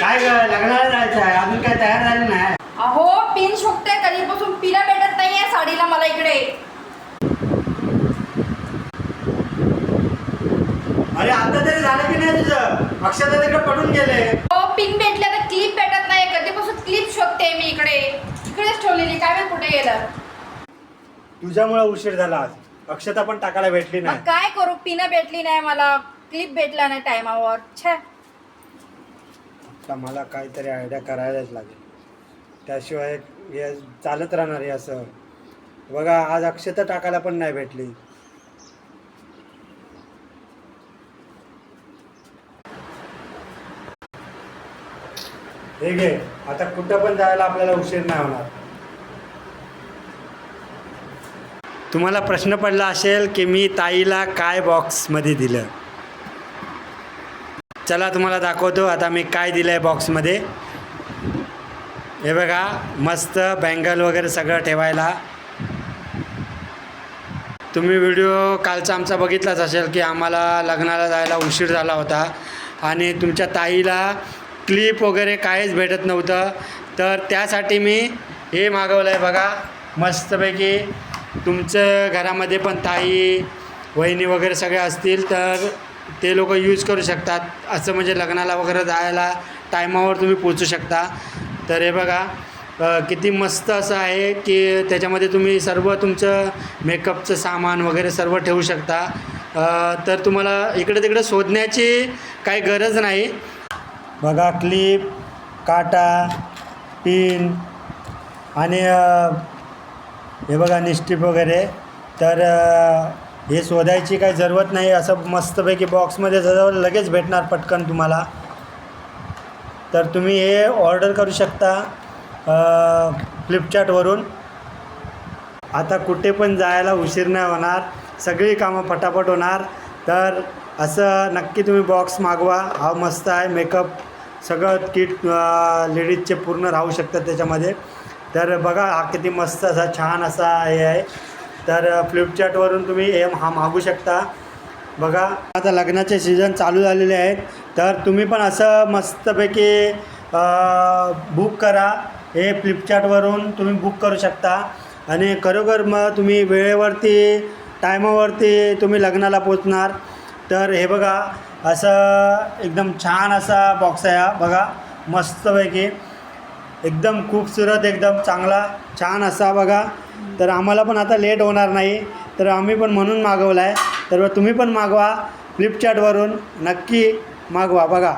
काय लग्नाला जायचं आहे, अजून काय तयार झाली नाही? अहो पिन शोधते, कधीपासून पिना भेटत नाहीये साडीला मला इकडे. अरे आता तरी झालं की नाही तुझं? अक्षता तिकडे पडून गेले. हो पिन भेटल्या तर क्लिप भेटत नाही, कधीपासून क्लिप शोधते मी इकडेच ठेवलेली, काय माहित कुठे गेलं. तुझ्यामुळे उशीर झाला आज. अक्षता पण टाकायला भेटली मग नाही. काय करू, पिना भेटली नाही मला, क्लिप भेटला नाही टायमावर. छे, आता मला काहीतरी आयडिया करायलाच लागेल, त्याशिवाय हे चालत राहणार आहे असं. बघा आज अक्षता टाकायला पण नाही भेटली. हे घे, आता कुठं पण जायला आपल्याला उशीर नाही होणार. तुम्हाला प्रश्न पडला असेल की मी ताईला काय बॉक्समध्ये दिलं. चला तुम्हाला दाखवतो आता मी काय दिलं आहे बॉक्समध्ये. हे बघा, मस्त बँगल वगैरे सगळं ठेवायला. तुम्ही व्हिडिओ कालचा आमचा बघितलाच असेल की आम्हाला लग्नाला जायला उशीर झाला होता आणि तुमच्या ताईला क्लिप वगैरे काहीच भेटत नव्हतं, तर त्यासाठी मी हे मागवलं आहे. बघा मस्तपैकी. तुमचं घरामध्ये पण ताई वहिनी वगैरे सगळे असतील तर ते लोक यूज करू शकतात, असं म्हणजे लग्नाला वगैरे जायला टायमावर तुम्ही पोचू शकता. तर हे बघा किती मस्त असं आहे की त्याच्यामध्ये तुम्ही सर्व तुमचं मेकअपचं सामान वगैरे सर्व ठेवू शकता. तर तुम्हाला इकडे तिकडे शोधण्याची काही गरज नाही. बघा क्लिप, काटा, पिन आणि हे बघा निस्टिप वगैरे. तर हे शोधायची काही जरूरत नाही, असं मस्तपैकी बॉक्समध्ये जवळ लगेच भेटणार पटकन तुम्हाला. तर तुम्ही हे ऑर्डर करू शकता फ्लिपकार्टवरून. आता कुठे पण जायला उशीर नाही होणार, सगळी कामं फटाफट होणार. तर असं नक्की तुम्ही बॉक्स मागवा. हा मस्त आहे, मेकअप सगळं किट लेडीजचे पूर्ण राहू शकतात त्याच्यामध्ये. तर बघा हा किती मस्त असा छान असा हे आहे. तर फ्लिपकार्टवरून तुम्ही हे मागू शकता. बघा आता लग्नाचे सीझन चालू झालेले आहेत, तर तुम्ही पण असं मस्तपैकी बुक करा. हे फ्लिपकार्टवरून तुम्ही बुक करू शकता आणि खरोखर मग तुम्ही वेळेवरती टायमावरती तुम्ही लग्नाला पोचणार. तर हे बघा असं एकदम छान असा बॉक्स आहे हा. बघा मस्तपैकी एकदम खूबसूरत, एकदम चांगला छान असा. बघा तर आम्हाला पण आता लेट होणार नाही, तर आम्ही पण म्हणून मागवला आहे. तर तुम्ही पण मागवा फ्लिपकार्टवरून, नक्की मागवा. बघा